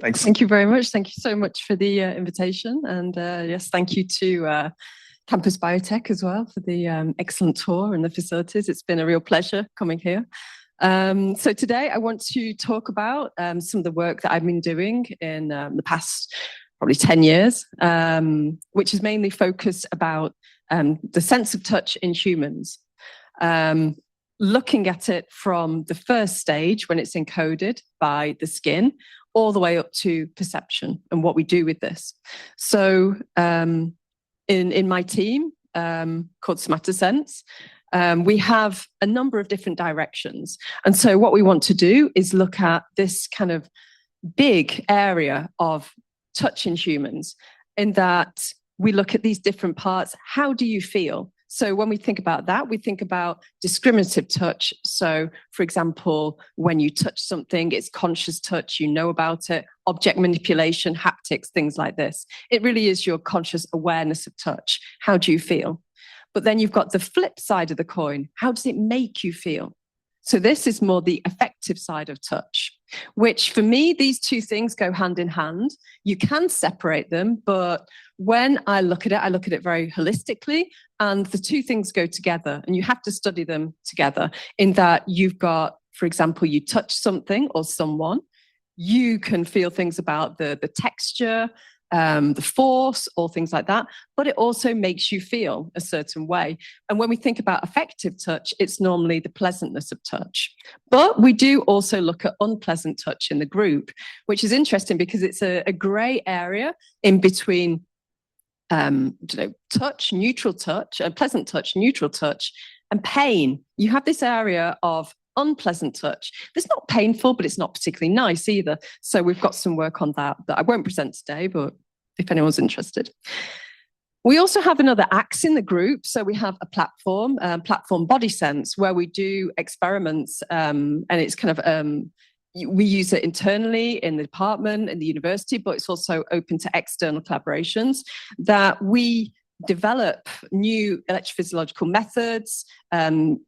Thanks. Thank you very much. Thank you so much for the invitation. And yes, thank you to Campus Biotech as well for the excellent tour and the facilities. It's been a real pleasure coming here. So today I want to talk about some of the work that I've been doing in the past probably 10 years, which is mainly focused about the sense of touch in humans. Looking at it from the first stage when it's encoded by the skin all the way up to perception and what we do with this. So in my team called Somatosense, we have a number of different directions. And so what we want to do is look at this kind of big area of touch in humans, in that we look at these different parts. How do you feel? So when we think about that, we think about discriminative touch. So, for example, when you touch something, it's conscious touch, you know about it, object manipulation, haptics, things like this. It really is your conscious awareness of touch. How do you feel? But then you've got the flip side of the coin. How does it make you feel? So this is more the affective side of touch, which for me, these two things go hand in hand. You can separate them, but when I look at it very holistically, and the two things go together, and you have to study them together in that you've got, for example, you touch something or someone, you can feel things about the texture, the force, or things like that, but it also makes you feel a certain way. And when we think about affective touch, it's normally the pleasantness of touch. But we do also look at unpleasant touch in the group, which is interesting because it's a grey area in between touch, neutral touch, pleasant touch, neutral touch, and pain. You have this area of unpleasant touch. It's not painful, but it's not particularly nice either. So we've got some work on that I won't present today, but if anyone's interested. We also have another axe in the group. So we have a platform Body Sense, where we do experiments, and it's kind of we use it internally in the department, in the university, but it's also open to external collaborations, that we develop new electrophysiological methods,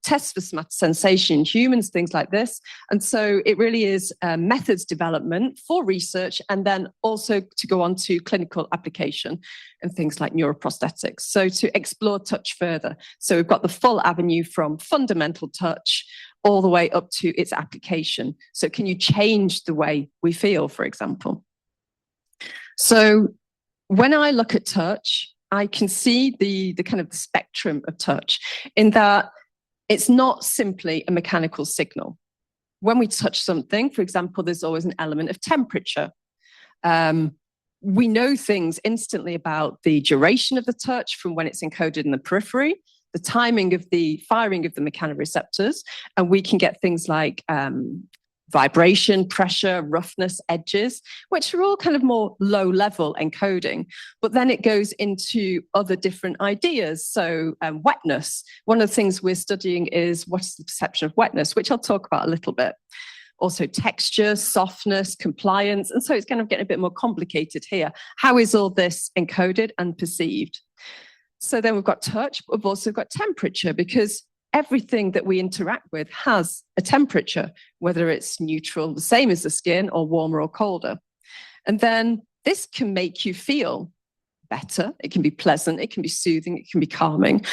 tests for somatosensation in humans, things like this. And so it really is methods development for research, and then also to go on to clinical application and things like neuroprosthetics. So to explore touch further. So we've got the full avenue from fundamental touch all the way up to its application. So can you change the way we feel, for example? So when I look at touch, I can see the kind of the spectrum of touch, in that it's not simply a mechanical signal. When we touch something, for example, there's always an element of temperature. We know things instantly about the duration of the touch from when it's encoded in the periphery, the timing of the firing of the mechanoreceptors, and we can get things like vibration, pressure, roughness, edges, which are all kind of more low-level encoding. But then it goes into other different ideas. So wetness. One of the things we're studying is what is the perception of wetness, which I'll talk about a little bit. Also texture, softness, compliance. And so it's kind of getting a bit more complicated here. How is all this encoded and perceived? So then we've got touch, but we've also got temperature, because everything that we interact with has a temperature, whether it's neutral, the same as the skin, or warmer or colder. And then this can make you feel better. It can be pleasant, it can be soothing, it can be calming.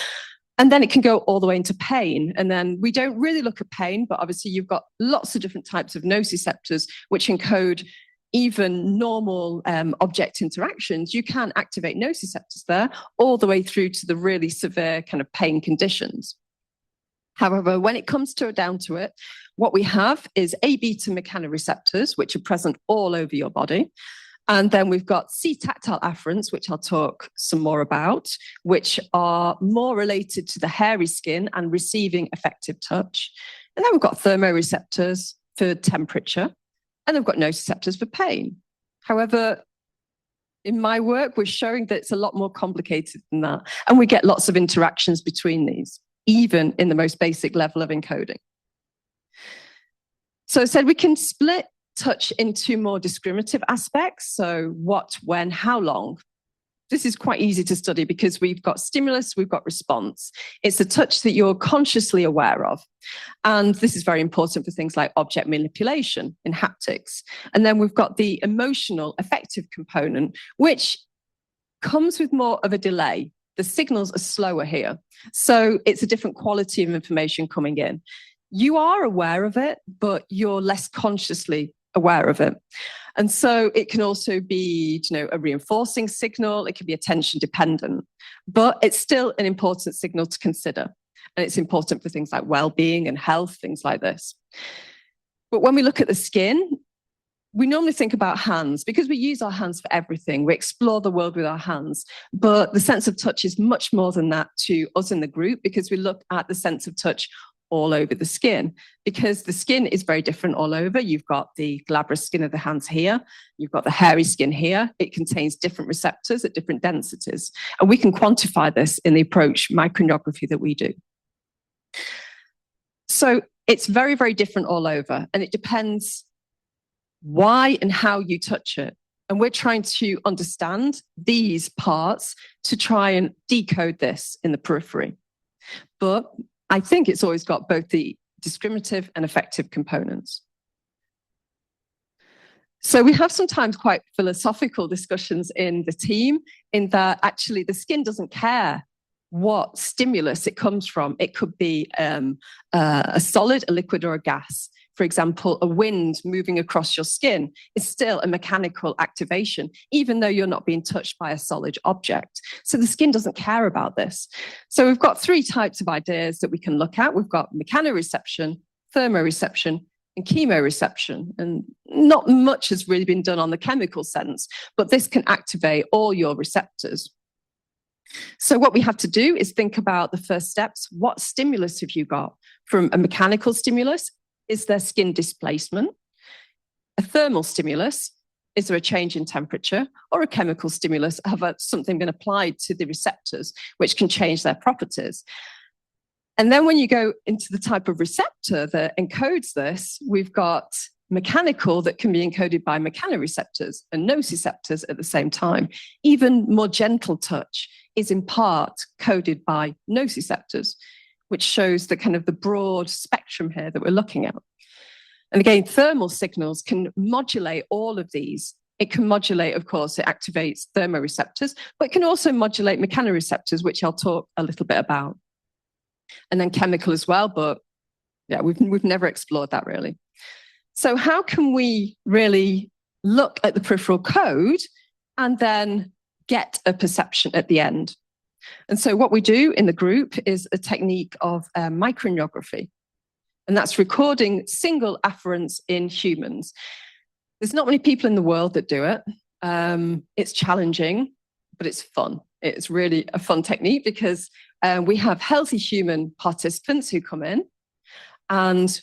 And then it can go all the way into pain. And then we don't really look at pain, but obviously you've got lots of different types of nociceptors, which encode even normal object interactions. You can activate nociceptors there all the way through to the really severe kind of pain conditions. However, when it comes down to it, what we have is A beta mechanoreceptors, which are present all over your body. And then we've got C tactile afferents, which I'll talk some more about, which are more related to the hairy skin and receiving affective touch. And then we've got thermoreceptors for temperature, and they've got nociceptors for pain. However, in my work, we're showing that it's a lot more complicated than that. And we get lots of interactions between these, even in the most basic level of encoding. So I said we can split touch into more discriminative aspects. So what, when, how long. this is quite easy to study because we've got stimulus, we've got response. It's a touch that you're consciously aware of. And this is very important for things like object manipulation in haptics. And then we've got the emotional affective component, which comes with more of a delay. The signals are slower here. So it's a different quality of information coming in. You are aware of it, but you're less consciously aware of it. And so it can also be, a reinforcing signal. It can be attention dependent, but it's still an important signal to consider. And it's important for things like well-being and health, things like this. But when we look at the skin, we normally think about hands because we use our hands for everything. We explore the world with our hands, but the sense of touch is much more than that to us in the group because we look at the sense of touch all over the skin because the skin is very different all over. You've got the glabrous skin of the hands here. You've got the hairy skin here. It contains different receptors at different densities. And we can quantify this in the approach microneurography that we do. So it's very, very different all over. And it depends why and how you touch it. And we're trying to understand these parts to try and decode this in the periphery. But I think it's always got both the discriminative and affective components. So we have sometimes quite philosophical discussions in the team in that actually the skin doesn't care what stimulus it comes from. It could be a solid, a liquid, or a gas. For example, a wind moving across your skin is still a mechanical activation, even though you're not being touched by a solid object. So the skin doesn't care about this. So we've got three types of ideas that we can look at. We've got mechanoreception, thermoreception, and chemoreception. And not much has really been done on the chemical sense, but this can activate all your receptors. So what we have to do is think about the first steps. What stimulus have you got? From a mechanical stimulus, is there skin displacement? A thermal stimulus, is there a change in temperature? Or a chemical stimulus, have something been applied to the receptors, which can change their properties? And then when you go into the type of receptor that encodes this, we've got mechanical that can be encoded by mechanoreceptors and nociceptors at the same time. Even more gentle touch is in part coded by nociceptors, which shows the kind of the broad spectrum here that we're looking at. And again, thermal signals can modulate all of these. It can modulate, of course, it activates thermoreceptors, but it can also modulate mechanoreceptors, which I'll talk a little bit about. And then chemical as well, but yeah, we've never explored that really. So how can we really look at the peripheral code and then get a perception at the end? And so what we do in the group is a technique of microneurography, and that's recording single afferents in humans. There's not many people in the world that do it. It's challenging, but it's fun. It's really a fun technique because we have healthy human participants who come in, and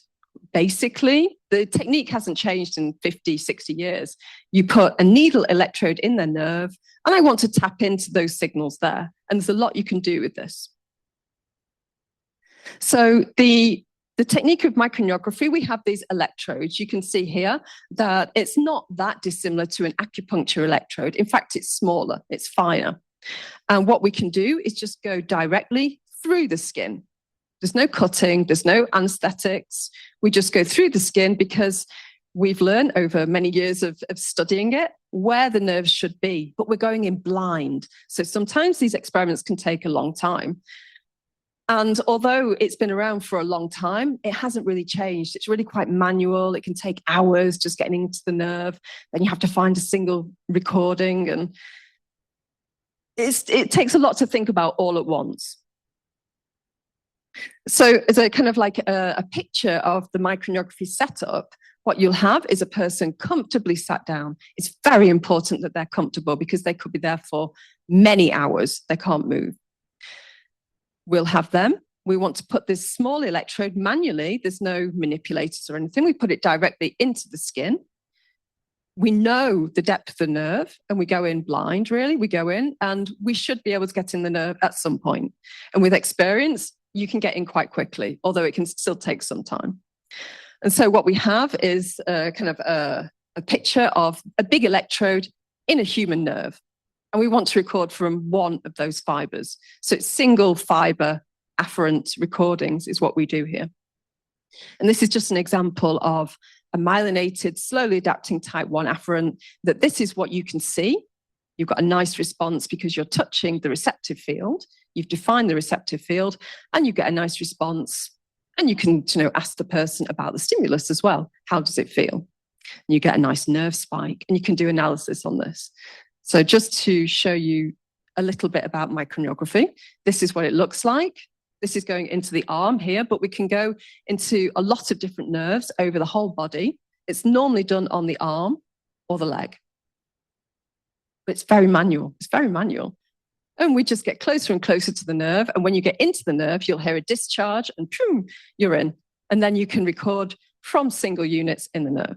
basically the technique hasn't changed in 50, 60 years. You put a needle electrode in their nerve, and I want to tap into those signals there. And there's a lot you can do with this. So the technique of microneurography, we have these electrodes. You can see here that it's not that dissimilar to an acupuncture electrode. In fact, it's smaller, it's finer. And what we can do is just go directly through the skin. There's no cutting, there's no anesthetics. We just go through the skin because we've learned over many years of studying it where the nerves should be, but we're going in blind. So sometimes these experiments can take a long time. And although it's been around for a long time, it hasn't really changed. It's really quite manual. It can take hours just getting into the nerve. Then you have to find a single recording. And it takes a lot to think about all at once. So as a kind of like a picture of the microneurography setup, what you'll have is a person comfortably sat down. It's very important that they're comfortable because they could be there for many hours. They can't move. We'll have them. We want to put this small electrode manually. There's no manipulators or anything. We put it directly into the skin. We know the depth of the nerve and we go in blind, really. We go in and we should be able to get in the nerve at some point. And with experience, you can get in quite quickly, although it can still take some time. And so what we have is kind of a picture of a big electrode in a human nerve. And we want to record from one of those fibers. So it's single fiber afferent recordings is what we do here. And this is just an example of a myelinated, slowly adapting type 1 afferent, that this is what you can see. You've got a nice response because you're touching the receptive field. You've defined the receptive field and you get a nice response. And you can, ask the person about the stimulus as well. How does it feel? And you get a nice nerve spike and you can do analysis on this. So just to show you a little bit about microneurography, this is what it looks like. This is going into the arm here, but we can go into a lot of different nerves over the whole body. It's normally done on the arm or the leg. But it's very manual. It's very manual. And we just get closer and closer to the nerve. And when you get into the nerve, you'll hear a discharge and boom, you're in. And then you can record from single units in the nerve.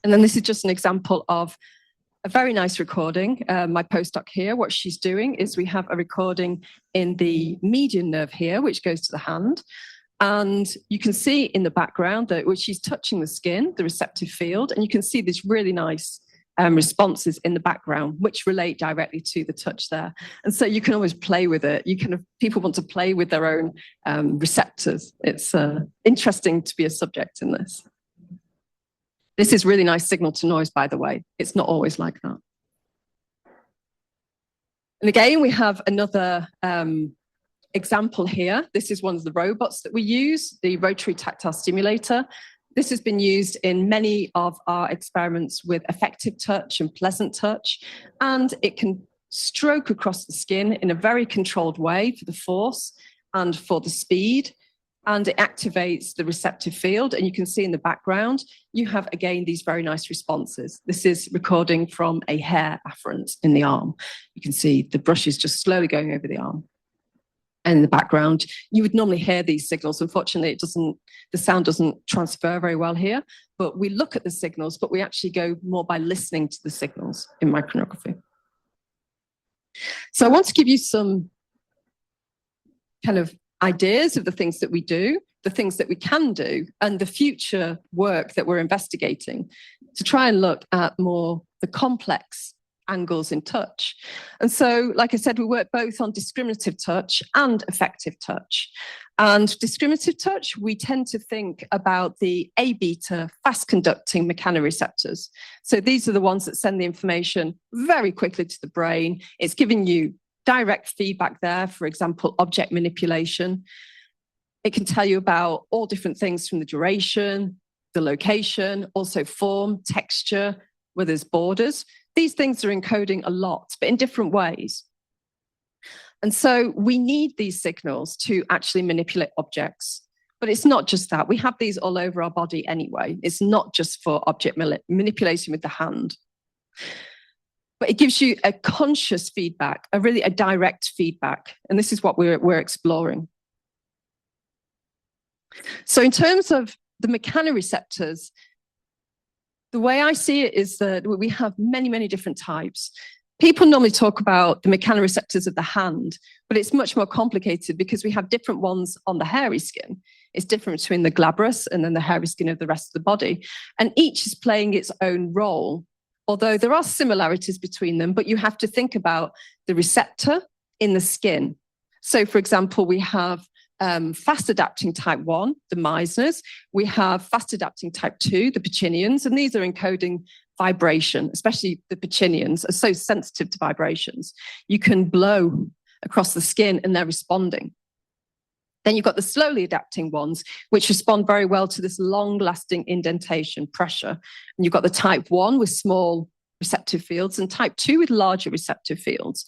And then this is just an example of a very nice recording. My postdoc here, what she's doing is we have a recording in the median nerve here, which goes to the hand. And you can see in the background that she's touching the skin, the receptive field, and you can see these really nice responses in the background, which relate directly to the touch there. And so you can always play with it. People want to play with their own receptors. It's interesting to be a subject in this. This is really nice signal to noise, by the way. It's not always like that. And again, we have another example here. This is one of the robots that we use, the rotary tactile stimulator. This has been used in many of our experiments with effective touch and pleasant touch, and it can stroke across the skin in a very controlled way for the force and for the speed, and it activates the receptive field. And you can see in the background, you have, again, these very nice responses. This is recording from a hair afferent in the arm. You can see the brush is just slowly going over the arm. And in the background, you would normally hear these signals. Unfortunately, the sound doesn't transfer very well here, but we look at the signals, but we actually go more by listening to the signals in microneurography. So I want to give you some kind of ideas of the things that we do, the things that we can do, and the future work that we're investigating to try and look at more the complex angles in touch. And so, like I said, we work both on discriminative touch and effective touch. And discriminative touch, we tend to think about the A beta fast conducting mechanoreceptors. So these are the ones that send the information very quickly to the brain. It's giving you direct feedback there, for example, object manipulation. It can tell you about all different things from the duration, the location, also form, texture, where there's borders. These things are encoding a lot, but in different ways. And so we need these signals to actually manipulate objects. But it's not just that. We have these all over our body anyway. It's not just for object manipulation with the hand. But it gives you a conscious feedback, a direct feedback. And this is what we're exploring. So in terms of the mechanoreceptors, the way I see it is that we have many, many different types. People normally talk about the mechanoreceptors of the hand, but it's much more complicated because we have different ones on the hairy skin. It's different between the glabrous and then the hairy skin of the rest of the body. And each is playing its own role, although there are similarities between them, but you have to think about the receptor in the skin. So, for example, we have fast adapting type 1, the Meissners. We have fast adapting type 2, the Pacinians, and these are encoding vibration, especially the Pacinians are so sensitive to vibrations. You can blow across the skin and they're responding. Then you've got the slowly adapting ones, which respond very well to this long-lasting indentation pressure. And you've got the type 1 with small receptive fields and type 2 with larger receptive fields.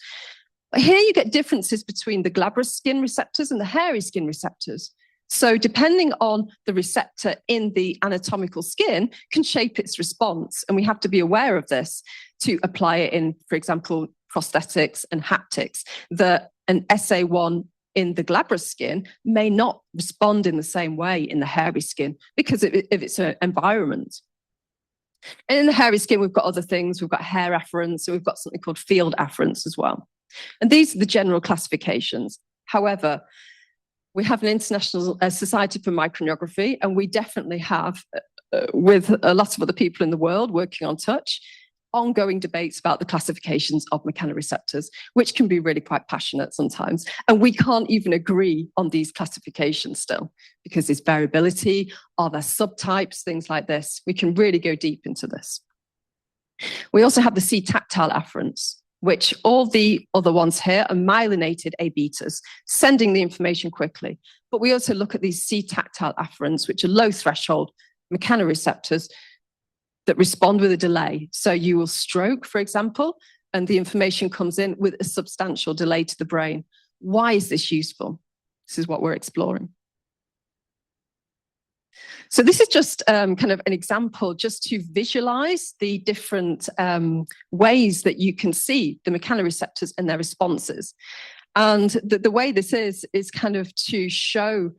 But here you get differences between the glabrous skin receptors and the hairy skin receptors. So depending on the receptor in the anatomical skin can shape its response. And we have to be aware of this to apply it in, for example, prosthetics and haptics, that an SA1 in the glabrous skin may not respond in the same way in the hairy skin because of its environment. And in the hairy skin, we've got other things. We've got hair afferents, and we've got something called field afferents as well. And these are the general classifications. However, we have an International Society for Microneurography, and we definitely have, with a lot of other people in the world working on touch, ongoing debates about the classifications of mechanoreceptors, which can be really quite passionate sometimes. And we can't even agree on these classifications still, because there's variability, are there subtypes, things like this. We can really go deep into this. We also have the C-tactile afferents, which all the other ones here are myelinated A betas, sending the information quickly. But we also look at these C-tactile afferents, which are low threshold mechanoreceptors that respond with a delay. So you will stroke, for example, and the information comes in with a substantial delay to the brain. Why is this useful? This is what we're exploring. So this is just kind of an example just to visualize the different ways that you can see the mechanoreceptors and their responses. And the way this is kind of to show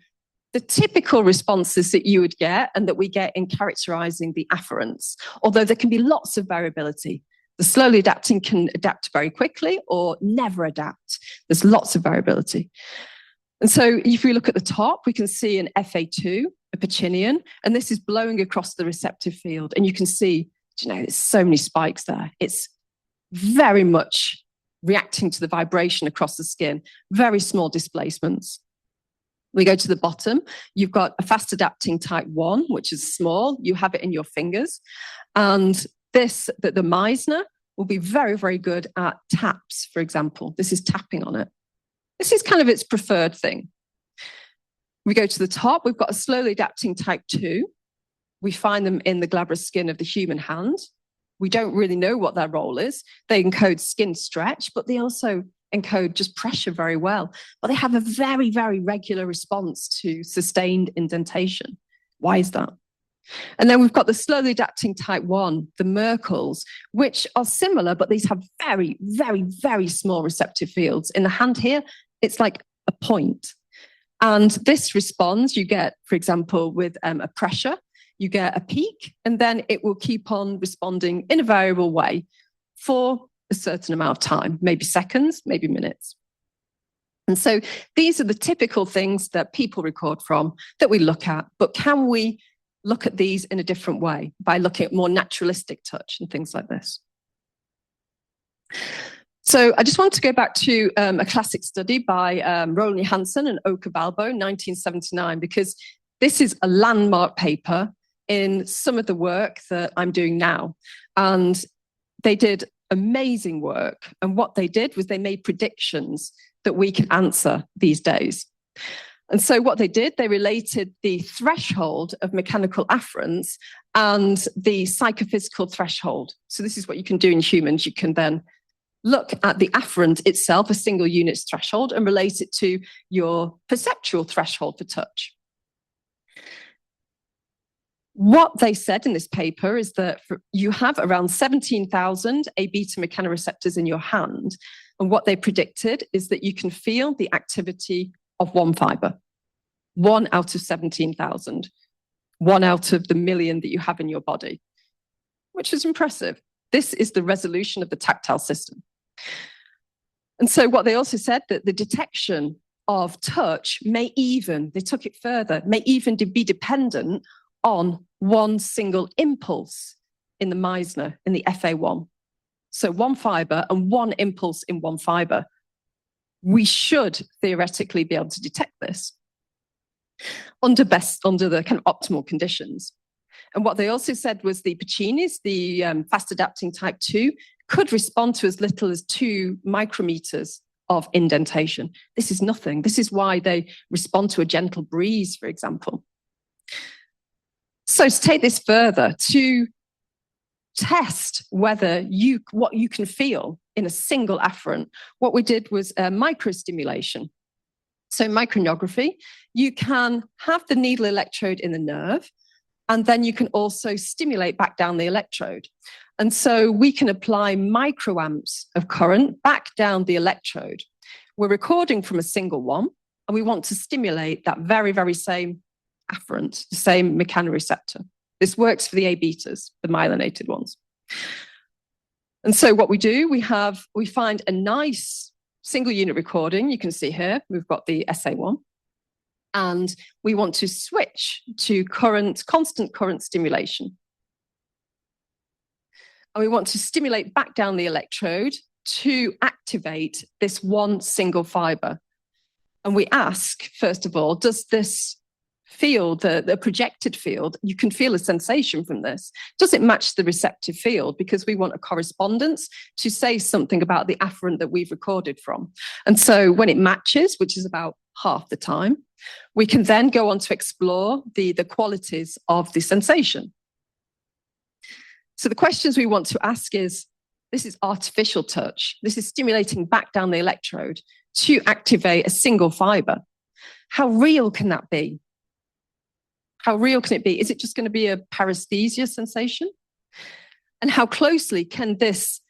the typical responses that you would get and that we get in characterizing the afferents, although there can be lots of variability. The slowly adapting can adapt very quickly or never adapt. There's lots of variability. And so if we look at the top, we can see an FA2, a Pacinian, and this is blowing across the receptive field. And you can see, there's so many spikes there. It's very much reacting to the vibration across the skin, very small displacements. We go to the bottom, you've got a fast adapting type 1, which is small. You have it in your fingers. And the Meissner will be very, very good at taps, for example. This is tapping on it. This is kind of its preferred thing. We go to the top, we've got a slowly adapting type 2. We find them in the glabrous skin of the human hand. We don't really know what their role is. They encode skin stretch, but they also encode just pressure very well. But they have a very, very regular response to sustained indentation. Why is that? And then we've got the slowly adapting type 1, the Merkels, which are similar, but these have very, very, very small receptive fields. In the hand here, it's like a point. And this responds, you get, for example, with a pressure, you get a peak, and then it will keep on responding in a variable way for a certain amount of time, maybe seconds, maybe minutes. And so these are the typical things that people record from that we look at, but can we look at these in a different way by looking at more naturalistic touch and things like this? So I just want to go back to a classic study by Roland Johansson and Oka Balbo, 1979, because this is a landmark paper in some of the work that I'm doing now. And they did amazing work. And what they did was they made predictions that we can answer these days. And so what they did, they related the threshold of mechanical afferents and the psychophysical threshold. So this is what you can do in humans. You can then look at the afferent itself, a single unit's threshold, and relate it to your perceptual threshold for touch. What they said in this paper is that you have around 17,000 A beta mechanoreceptors in your hand. And what they predicted is that you can feel the activity of one fiber, 1 out of 17,000, 1 out of the million that you have in your body, which is impressive. This is the resolution of the tactile system. And so what they also said that the detection of touch may even, they took it further, may even be dependent on one single impulse in the Meissner, in the FA1. So one fiber and one impulse in one fiber. We should theoretically be able to detect this under the kind of optimal conditions. And what they also said was the Pacini's, the fast adapting type 2, could respond to as little as 2 micrometers of indentation. This is nothing. This is why they respond to a gentle breeze, for example. So to take this further, to test whether what you can feel in a single afferent, what we did was microstimulation. So micronography, you can have the needle electrode in the nerve, and then you can also stimulate back down the electrode. And so we can apply microamps of current back down the electrode. We're recording from a single one, and we want to stimulate that very, very same afferent, the same mechanoreceptor. This works for the A betas, the myelinated ones. And so what we do, we find a nice single unit recording. You can see here, we've got the SA1. And we want to switch to constant current stimulation. And we want to stimulate back down the electrode to activate this one single fiber. And we ask, first of all, does this field, the projected field, you can feel a sensation from this. Does it match the receptive field? Because we want a correspondence to say something about the afferent that we've recorded from. And so when it matches, which is about half the time, we can then go on to explore the qualities of the sensation. So the questions we want to ask is, this is artificial touch. This is stimulating back down the electrode to activate a single fiber. How real can that be? How real can it be? Is it just going to be a paresthesia sensation? And how closely can this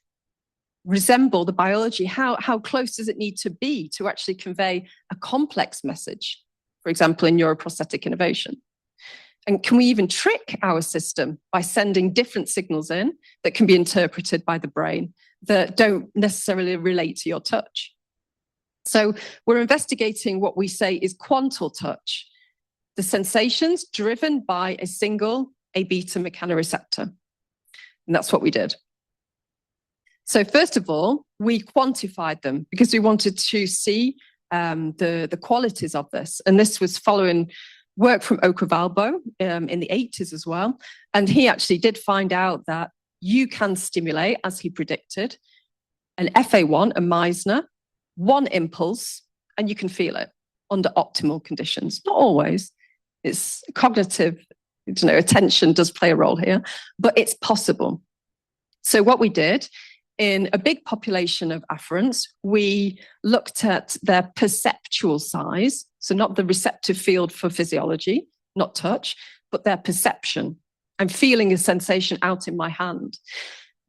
resemble the biology? How close does it need to be to actually convey a complex message, for example, in neuroprosthetic innovation? And can we even trick our system by sending different signals in that can be interpreted by the brain that don't necessarily relate to your touch? So we're investigating what we say is quantal touch, the sensations driven by a single A-beta mechanoreceptor. And that's what we did. So first of all, we quantified them because we wanted to see the qualities of this. And this was following work from Okavalbo in the 80s as well. And he actually did find out that you can stimulate, as he predicted, an FA1, a Meissner, one impulse, and you can feel it under optimal conditions. Not always. It's cognitive, attention does play a role here, but it's possible. So what we did in a big population of afferents, we looked at their perceptual size, so not the receptive field for physiology, not touch, but their perception. I'm feeling a sensation out in my hand.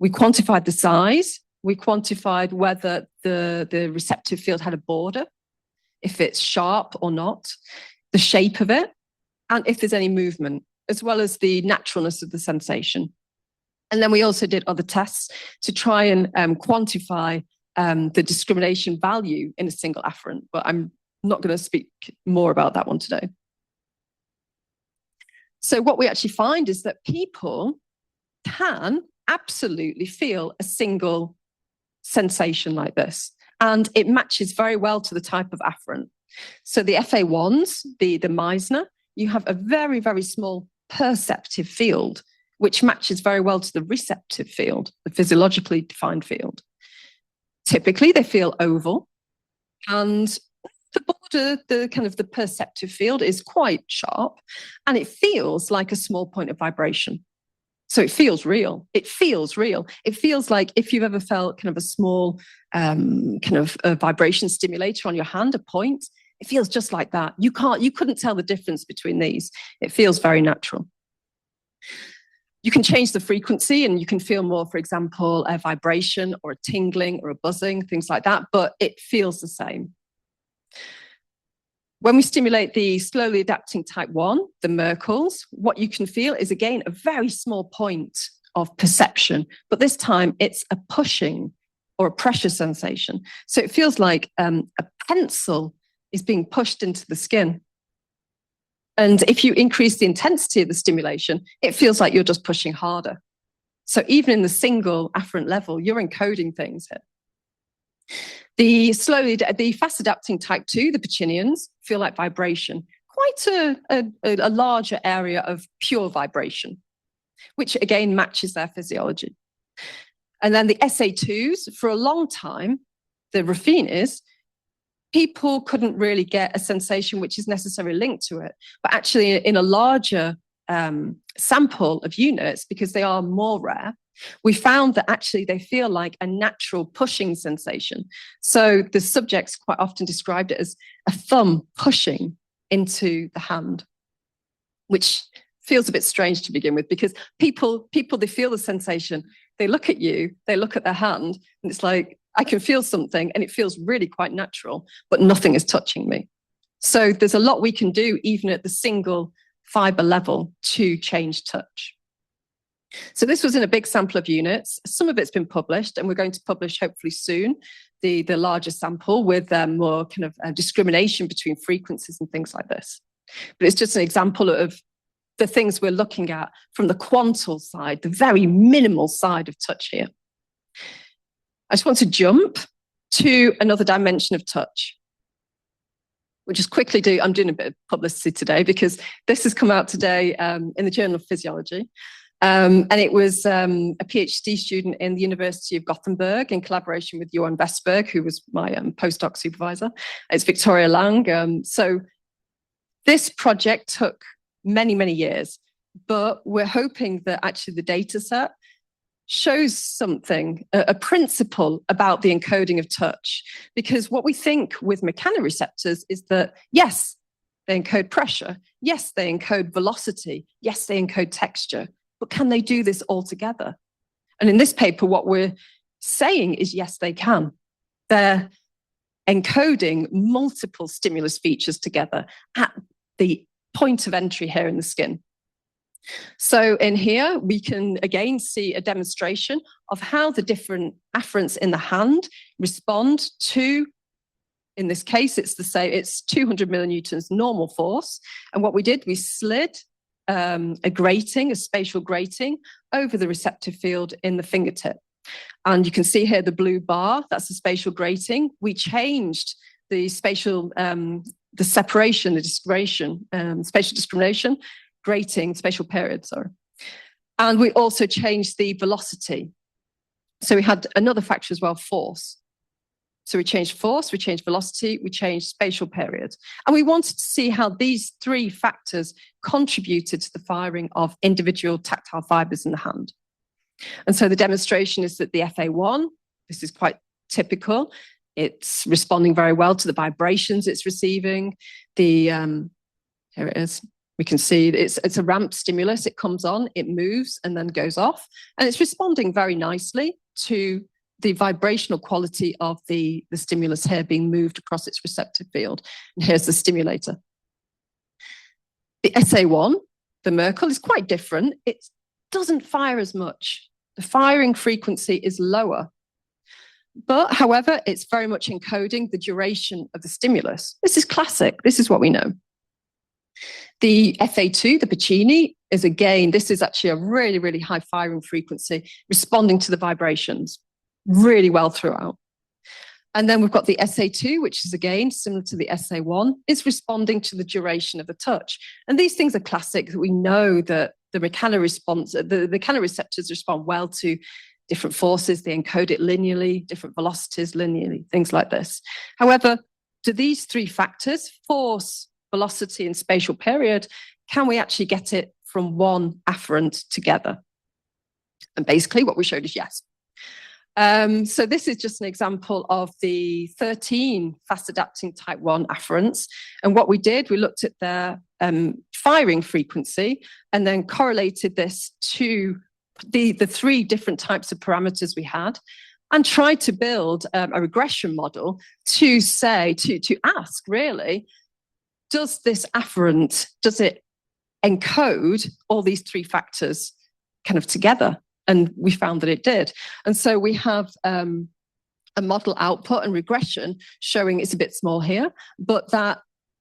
We quantified the size, we quantified whether the receptive field had a border, if it's sharp or not, the shape of it, and if there's any movement, as well as the naturalness of the sensation. And then we also did other tests to try and quantify the discrimination value in a single afferent, but I'm not going to speak more about that one today. So what we actually find is that people can absolutely feel a single sensation like this, and it matches very well to the type of afferent. So the FA1s, the Meissner, you have a very, very small perceptive field, which matches very well to the receptive field, the physiologically defined field. Typically, they feel oval, and the border, the perceptive field is quite sharp, and it feels like a small point of vibration. So it feels real. It feels real. It feels like if you've ever felt kind of a small a vibration stimulator on your hand, a point, it feels just like that. You couldn't tell the difference between these. It feels very natural. You can change the frequency and you can feel more, for example, a vibration or a tingling or a buzzing, things like that, but it feels the same. When we stimulate the slowly adapting type 1, the Merkels, what you can feel is, again, a very small point of perception, but this time it's a pushing or a pressure sensation. So it feels like a pencil is being pushed into the skin. And if you increase the intensity of the stimulation, it feels like you're just pushing harder. So even in the single afferent level, you're encoding things here. The fast adapting type 2, the Pacinians, feel like vibration, quite a larger area of pure vibration, which again matches their physiology. And then the SA2s, for a long time, the Raffinis, people couldn't really get a sensation which is necessarily linked to it. But actually, in a larger sample of units, because they are more rare, we found that actually they feel like a natural pushing sensation. So the subjects quite often described it as a thumb pushing into the hand, which feels a bit strange to begin with, because people, they feel the sensation, they look at you, they look at their hand, and it's like, I can feel something and it feels really quite natural, but nothing is touching me. So there's a lot we can do even at the single fiber level to change touch. So this was in a big sample of units. Some of it's been published, and we're going to publish hopefully soon the larger sample with more discrimination between frequencies and things like this. But it's just an example of the things we're looking at from the quantal side, the very minimal side of touch here. I just want to jump to another dimension of touch. We'll just quickly do, I'm doing a bit of publicity today because this has come out today in the Journal of Physiology. And it was a PhD student in the University of Gothenburg in collaboration with Johan Westberg, who was my postdoc supervisor. It's Victoria Lang. So this project took many, many years, but we're hoping that actually the data set shows something, a principle about the encoding of touch. Because what we think with mechanoreceptors is that, yes, they encode pressure. Yes, they encode velocity. Yes, they encode texture. But can they do this all together? And in this paper, what we're saying is, yes, they can. They're encoding multiple stimulus features together at the point of entry here in the skin. So in here, we can again see a demonstration of how the different afferents in the hand respond to, in this case, it's the same, it's 200 millinewtons normal force. And what we did, we slid a grating, a spatial grating, over the receptive field in the fingertip. And you can see here the blue bar, that's the spatial grating. We changed the spatial, the separation, the discrimination, spatial discrimination, grating, spatial period, sorry. And we also changed the velocity. So we had another factor as well, force. So we changed force, we changed velocity, we changed spatial period. And we wanted to see how these three factors contributed to the firing of individual tactile fibers in the hand. And so the demonstration is that the FA1, this is quite typical, it's responding very well to the vibrations it's receiving. The, here it is. We can see it's a ramp stimulus. It comes on, it moves, and then goes off. And it's responding very nicely to the vibrational quality of the stimulus here being moved across its receptive field. And here's the stimulator. The SA1, the Merkel, is quite different. It doesn't fire as much. The firing frequency is lower. But however, it's very much encoding the duration of the stimulus. This is classic. This is what we know. The FA2, the Pacini, is again, this is actually a really, really high firing frequency, responding to the vibrations really well throughout. And then we've got the SA2, which is again similar to the SA1, is responding to the duration of the touch. And these things are classic, that we know that the mechanoreceptors respond well to different forces. They encode it linearly, different velocities linearly, things like this. However, do these three factors, force, velocity, and spatial period, can we actually get it from one afferent together? And basically what we showed is yes. So this is just an example of the 13 fast-adapting type 1 afferents. And what we did, we looked at their firing frequency and then correlated this to the three different types of parameters we had and tried to build a regression model to say, to ask really, does this afferent, does it encode all these three factors kind of together? And we found that it did. And so we have a model output and regression showing it's a bit small here, but that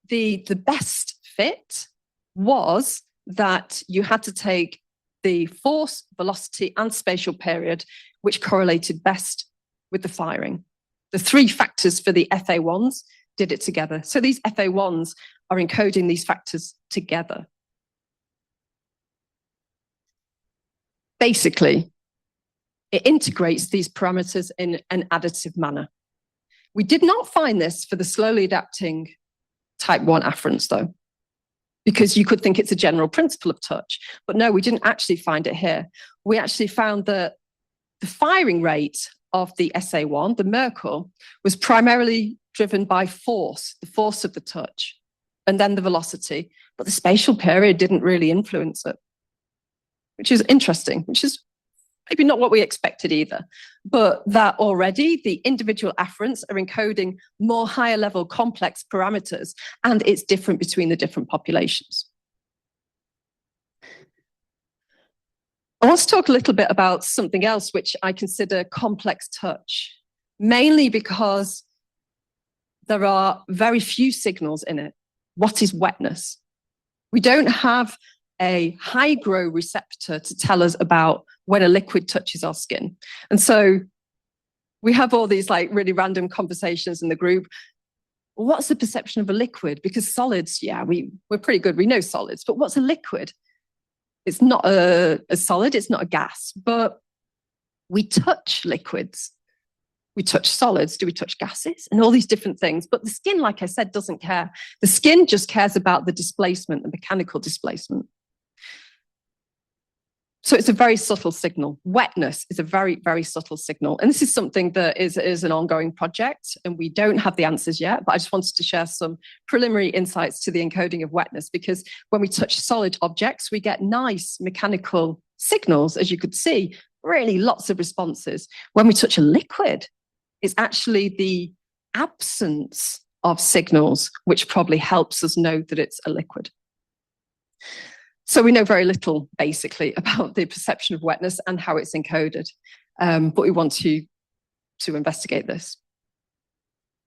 the best fit was that you had to take the force, velocity, and spatial period, which correlated best with the firing. The three factors for the FA1s did it together. So these FA1s are encoding these factors together. Basically, it integrates these parameters in an additive manner. We did not find this for the slowly adapting type 1 afferents, though, because you could think it's a general principle of touch. But no, we didn't actually find it here. We actually found that the firing rate of the SA1, the Merkel, was primarily driven by force, the force of the touch, and then the velocity. But the spatial period didn't really influence it, which is interesting, which is maybe not what we expected either. But that already the individual afferents are encoding more higher level complex parameters, and it's different between the different populations. I want to talk a little bit about something else which I consider complex touch, mainly because there are very few signals in it. What is wetness? We don't have a hygroreceptor to tell us about when a liquid touches our skin. And so we have all these like really random conversations in the group. What's the perception of a liquid? Because solids, yeah, we're pretty good. We know solids, but what's a liquid? It's not a solid, it's not a gas, but we touch liquids. We touch solids, do we touch gases? And all these different things. But the skin, like I said, doesn't care. The skin just cares about the displacement, the mechanical displacement. So it's a very subtle signal. Wetness is a very, very subtle signal. And this is something that is an ongoing project, and we don't have the answers yet, but I just wanted to share some preliminary insights to the encoding of wetness, because when we touch solid objects, we get nice mechanical signals, as you could see, really lots of responses. When we touch a liquid, it's actually the absence of signals, which probably helps us know that it's a liquid. So we know very little, basically, about the perception of wetness and how it's encoded, but we want to investigate this.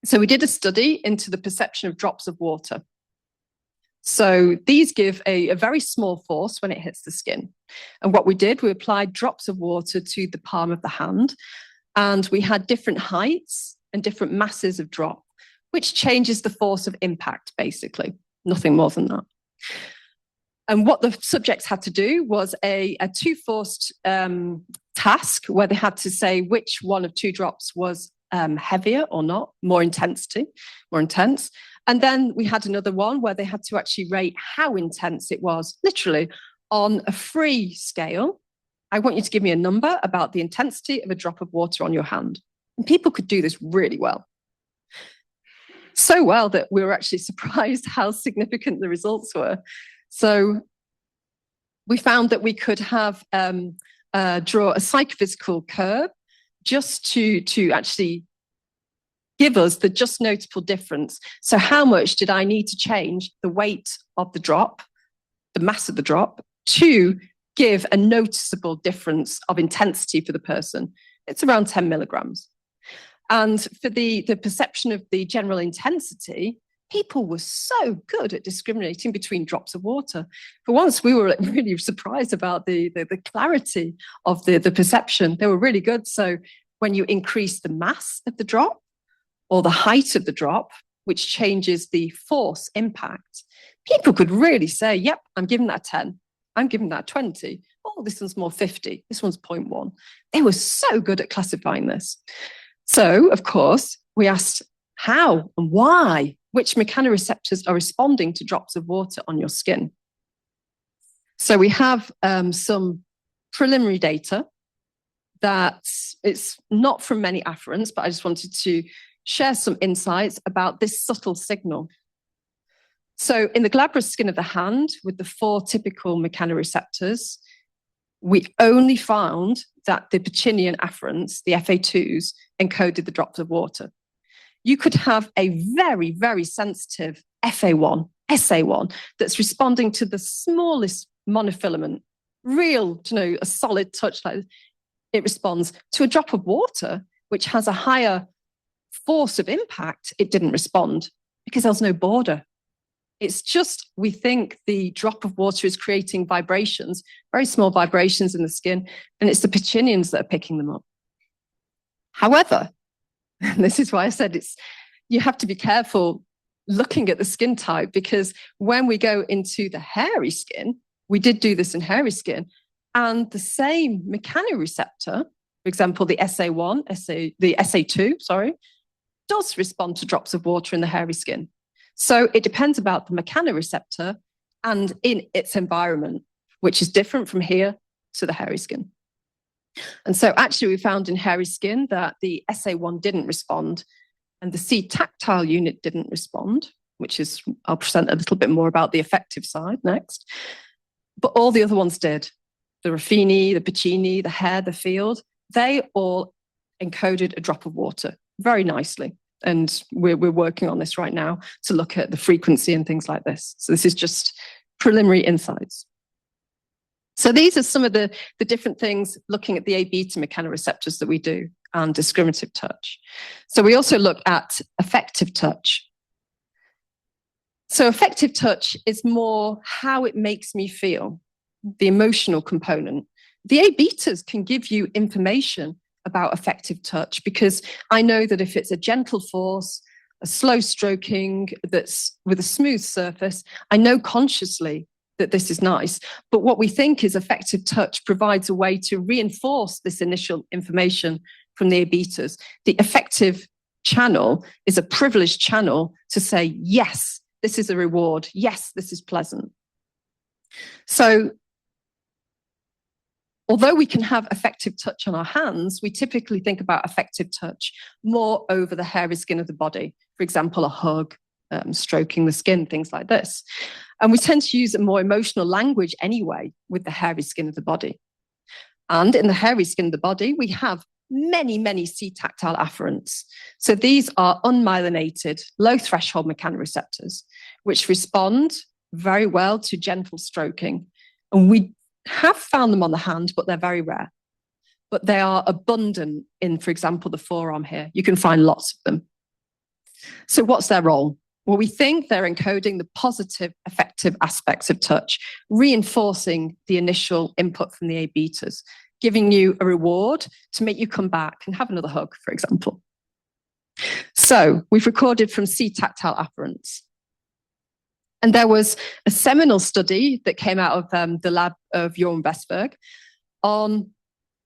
So we did a study into the perception of drops of water. So these give a very small force when it hits the skin. And what we did, we applied drops of water to the palm of the hand, and we had different heights and different masses of drop, which changes the force of impact, basically, nothing more than that. And what the subjects had to do was a two-forced task where they had to say which one of two drops was heavier or not, more intense. And then we had another one where they had to actually rate how intense it was, literally on a free scale. I want you to give me a number about the intensity of a drop of water on your hand. And people could do this really well. So well that we were actually surprised how significant the results were. So we found that we could have draw a psychophysical curve just to actually give us the just notable difference. So how much did I need to change the weight of the drop, the mass of the drop, to give a noticeable difference of intensity for the person? It's around 10 milligrams. And for the perception of the general intensity, people were so good at discriminating between drops of water. For once, we were really surprised about the clarity of the perception. They were really good. So when you increase the mass of the drop or the height of the drop, which changes the force impact, people could really say, yep, I'm giving that 10. I'm giving that 20. Oh, this one's more 50. This one's 0.1. They were so good at classifying this. So, of course, we asked how and why, which mechanoreceptors are responding to drops of water on your skin. So we have some preliminary data that it's not from many afferents, but I just wanted to share some insights about this subtle signal. So in the glabrous skin of the hand, with the 4 typical mechanoreceptors, we only found that the Pacinian afferents, the FA2s, encoded the drops of water. You could have a very, very sensitive FA1, SA1, that's responding to the smallest monofilament, a solid touch like this. It responds to a drop of water, which has a higher force of impact. It didn't respond because there's no border. It's just, we think the drop of water is creating vibrations, very small vibrations in the skin, and it's the Pacinians that are picking them up. However, and this is why I said you have to be careful looking at the skin type, because when we go into the hairy skin, we did do this in hairy skin, and the same mechanoreceptor, for example, the the SA2, does respond to drops of water in the hairy skin. So it depends about the mechanoreceptor and in its environment, which is different from here to the hairy skin. And so actually we found in hairy skin that the SA1 didn't respond and the C tactile unit didn't respond, which is, I'll present a little bit more about the effective side next. But all the other ones did. The Ruffini, the Pacini, the hair, the field, they all encoded a drop of water very nicely. And we're working on this right now to look at the frequency and things like this. So this is just preliminary insights. So these are some of the different things looking at the A beta mechanoreceptors that we do and discriminative touch. So we also look at effective touch. So affective touch is more how it makes me feel, the emotional component. The A betas can give you information about affective touch, because I know that if it's a gentle force, a slow stroking that's with a smooth surface, I know consciously that this is nice. But what we think is affective touch provides a way to reinforce this initial information from the A betas. The affective channel is a privileged channel to say, yes, this is a reward. Yes, this is pleasant. So although we can have affective touch on our hands, we typically think about affective touch more over the hairy skin of the body. For example, a hug, stroking the skin, things like this. And we tend to use a more emotional language anyway with the hairy skin of the body. And in the hairy skin of the body, we have many, many C-tactile afferents. So these are unmyelinated, low threshold mechanoreceptors, which respond very well to gentle stroking. And we have found them on the hand, but they're very rare. But they are abundant in, for example, the forearm here. You can find lots of them. So what's their role? Well, we think they're encoding the positive, affective aspects of touch, reinforcing the initial input from the A betas, giving you a reward to make you come back and have another hug, for example. So we've recorded from C-tactile afferents. And there was a seminal study that came out of the lab of Jorn Westberg on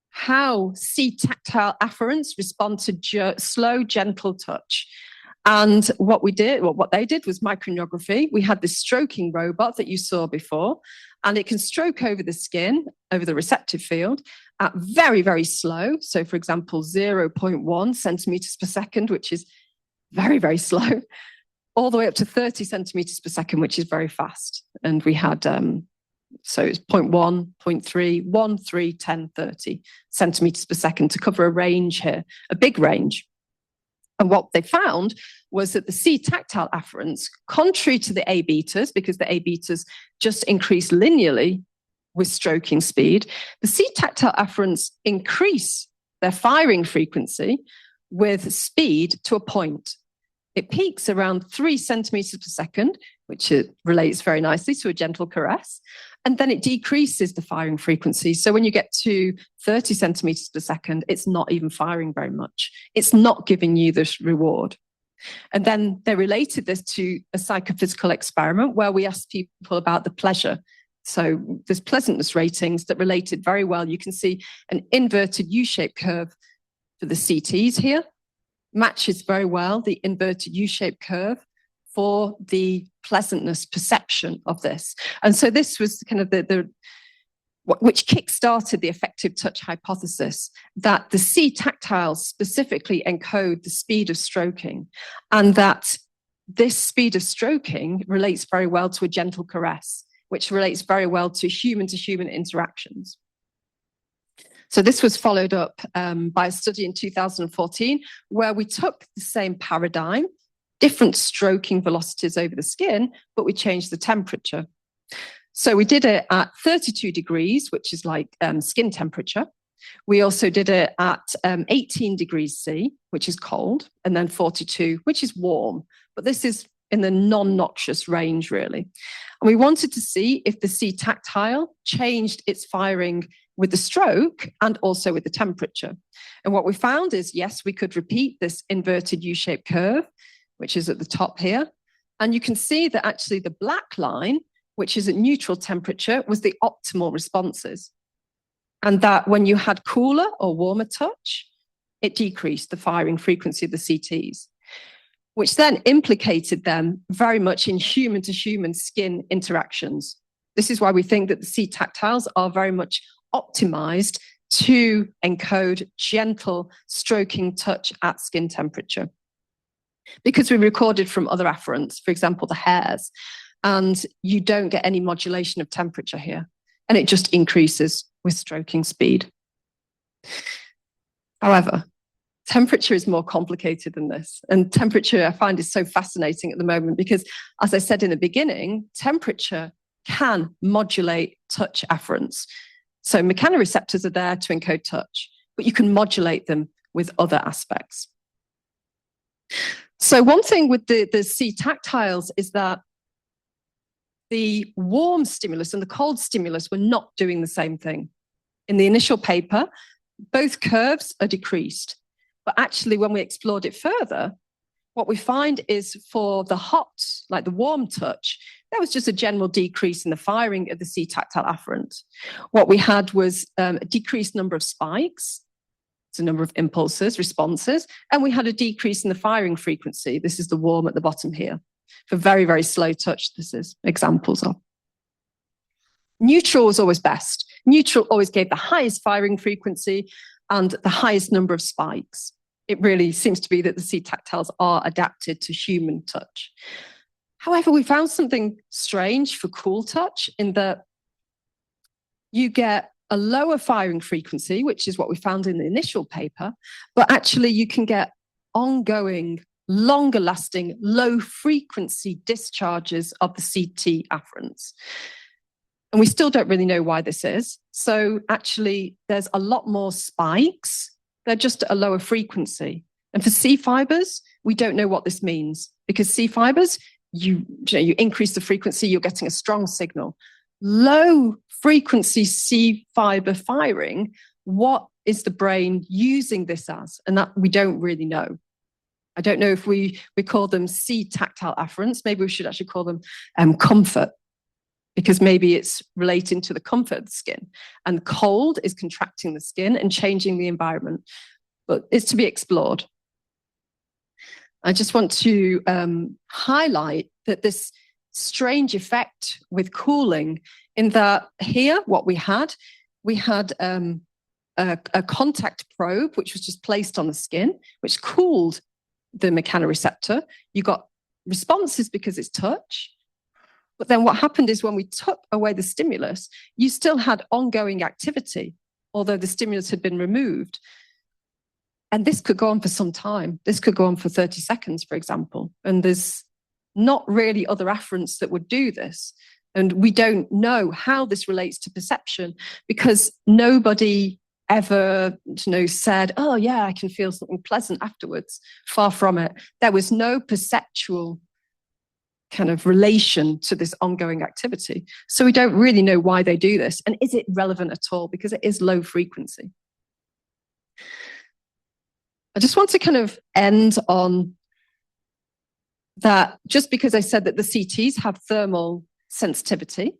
how C-tactile afferents respond to slow, gentle touch. And what they did was microneurography. We had this stroking robot that you saw before, and it can stroke over the skin, over the receptive field, at very, very slow. So, for example, 0.1 centimeters per second, which is very, very slow, all the way up to 30 centimeters per second, which is very fast. And we had, so it's 0.1, 0.3, 1, 3, 10, 30 centimeters per second to cover a range here, a big range. And what they found was that the C-tactile afferents, contrary to the A betas, because the A betas just increase linearly with stroking speed, the C-tactile afferents increase their firing frequency with speed to a point. It peaks around 3 centimeters per second, which relates very nicely to a gentle caress. And then it decreases the firing frequency. So when you get to 30 centimeters per second, it's not even firing very much. It's not giving you this reward. And then they related this to a psychophysical experiment where we asked people about the pleasure. So there's pleasantness ratings that related very well. You can see an inverted U-shaped curve for the CTs here. Matches very well the inverted U-shaped curve for the pleasantness perception of this. And so this was kind of which kick-started the affective touch hypothesis, that the C-tactiles specifically encode the speed of stroking, and that this speed of stroking relates very well to a gentle caress, which relates very well to human interactions. So this was followed up by a study in 2014 where we took the same paradigm, different stroking velocities over the skin, but we changed the temperature. So we did it at 32 degrees, which is like skin temperature. We also did it at 18 degrees C, which is cold, and then 42, which is warm. But this is in the non-noxious range, really. And we wanted to see if the C-tactile changed its firing with the stroke and also with the temperature. And what we found is, yes, we could repeat this inverted U-shaped curve, which is at the top here. And you can see that actually the black line, which is at neutral temperature, was the optimal responses. And that when you had cooler or warmer touch, it decreased the firing frequency of the CTs, which then implicated them very much in human-to-human skin interactions. This is why we think that the C-tactiles are very much optimized to encode gentle stroking touch at skin temperature. Because we recorded from other afferents, for example, the hairs, and you don't get any modulation of temperature here, and it just increases with stroking speed. However, temperature is more complicated than this. And temperature, I find, is so fascinating at the moment because, as I said in the beginning, temperature can modulate touch afferents. So mechanoreceptors are there to encode touch, but you can modulate them with other aspects. So one thing with the C-tactiles is that the warm stimulus and the cold stimulus were not doing the same thing. In the initial paper, both curves are decreased. But actually, when we explored it further, what we find is for the hot, like the warm touch, there was just a general decrease in the firing of the C-tactile afferent. What we had was a decreased number of spikes, the number of impulses, responses, and we had a decrease in the firing frequency. This is the warm at the bottom here. For very, very slow touch, this is examples of. Neutral was always best. Neutral always gave the highest firing frequency and the highest number of spikes. It really seems to be that the C-tactiles are adapted to human touch. However, we found something strange for cool touch in that you get a lower firing frequency, which is what we found in the initial paper, but actually you can get ongoing, longer lasting, low frequency discharges of the CT afferents. And we still don't really know why this is. So actually there's a lot more spikes. They're just at a lower frequency. And for C fibers, we don't know what this means because C fibers, you increase the frequency, you're getting a strong signal. Low frequency C fiber firing, what is the brain using this as? And that we don't really know. I don't know if we call them C-tactile afferents. Maybe we should actually call them comfort, because maybe it's relating to the comfort of the skin. And cold is contracting the skin and changing the environment. But it's to be explored. I just want to highlight that this strange effect with cooling, in that here, what we had a contact probe, which was just placed on the skin, which cooled the mechanoreceptor. You got responses because it's touch. But then what happened is when we took away the stimulus, you still had ongoing activity, although the stimulus had been removed. And this could go on for some time. This could go on for 30 seconds, for example. And there's not really other afferents that would do this. And we don't know how this relates to perception because nobody ever said, oh, yeah, I can feel something pleasant afterwards. Far from it. There was no perceptual kind of relation to this ongoing activity. So we don't really know why they do this. And is it relevant at all? Because it is low frequency. I just want to kind of end on that just because I said that the CTs have thermal sensitivity,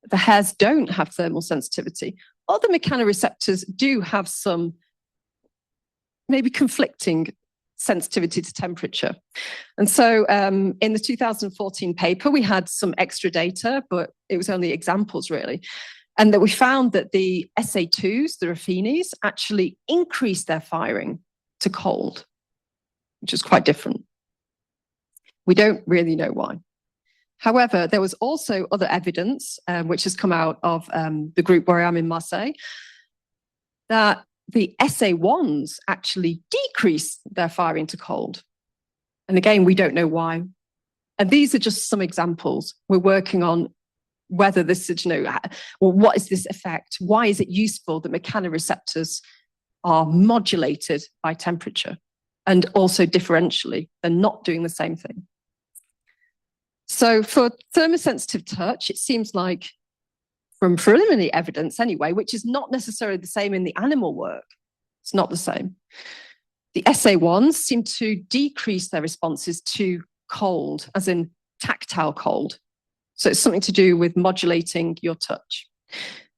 the hairs don't have thermal sensitivity. Other mechanoreceptors do have some maybe conflicting sensitivity to temperature. And so in the 2014 paper, we had some extra data, but it was only examples really. And that we found that the SA2s, the raffinis, actually increased their firing to cold, which is quite different. We don't really know why. However, there was also other evidence, which has come out of the group where I am in Marseille, that the SA1s actually decrease their firing to cold. And again, we don't know why. And these are just some examples. We're working on whether this is, well, what is this effect? Why is it useful that mechanoreceptors are modulated by temperature and also differentially? They're not doing the same thing. So for thermosensitive touch, it seems like from preliminary evidence anyway, which is not necessarily the same in the animal work, it's not the same. The SA1s seem to decrease their responses to cold, as in tactile cold. So it's something to do with modulating your touch.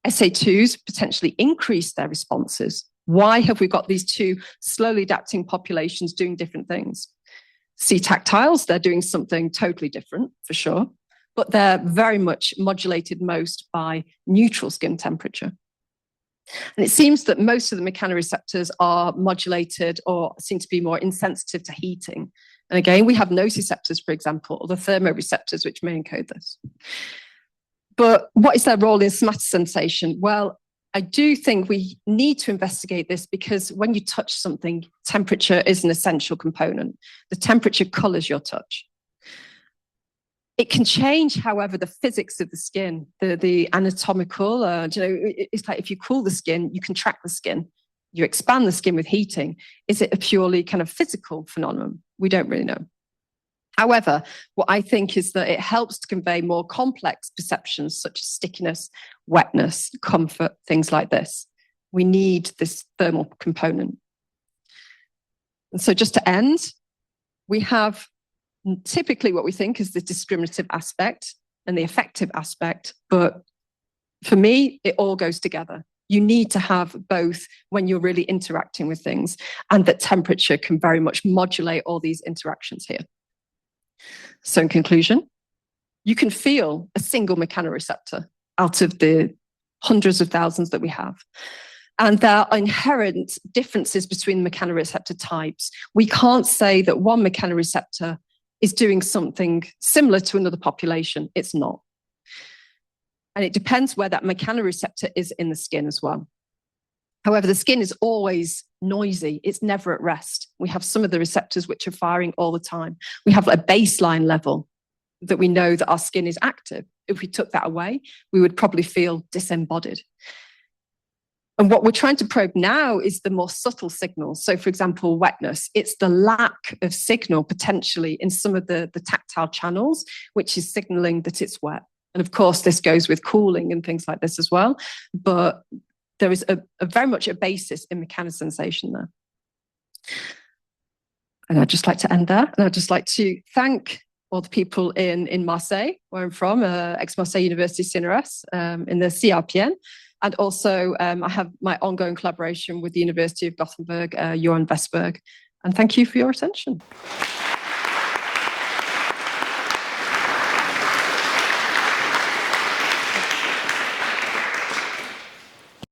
SA2s potentially increase their responses. Why have we got these two slowly adapting populations doing different things? C-tactiles, they're doing something totally different for sure, but they're very much modulated most by neutral skin temperature. And it seems that most of the mechanoreceptors are modulated or seem to be more insensitive to heating. And again, we have nociceptors, for example, or the thermoreceptors, which may encode this. But what is their role in somatosensation? Well, I do think we need to investigate this because when you touch something, temperature is an essential component. The temperature colors your touch. It can change, however, the physics of the skin, the anatomical. It's like if you cool the skin, you contract the skin, you expand the skin with heating. Is it a purely kind of physical phenomenon? We don't really know. However, what I think is that it helps to convey more complex perceptions such as stickiness, wetness, comfort, things like this. We need this thermal component. And so just to end, we have typically what we think is the discriminative aspect and the affective aspect, but for me, it all goes together. You need to have both when you're really interacting with things, and that temperature can very much modulate all these interactions here. So in conclusion, you can feel a single mechanoreceptor out of the hundreds of thousands that we have. And there are inherent differences between mechanoreceptor types. We can't say that one mechanoreceptor is doing something similar to another population. It's not. And it depends where that mechanoreceptor is in the skin as well. However, the skin is always noisy. It's never at rest. We have some of the receptors which are firing all the time. We have a baseline level that we know that our skin is active. If we took that away, we would probably feel disembodied. And what we're trying to probe now is the more subtle signals. So, for example, wetness. It's the lack of signal potentially in some of the tactile channels, which is signaling that it's wet. And of course, this goes with cooling and things like this as well. But there is a very much a basis in mechanosensation there. And I'd just like to end there. And I'd just like to thank all the people in Marseille, where I'm from, Aix-Marseille University CNRS, in the CRPN. And also I have my ongoing collaboration with the University of Gothenburg, Johan Westberg. And thank you for your attention.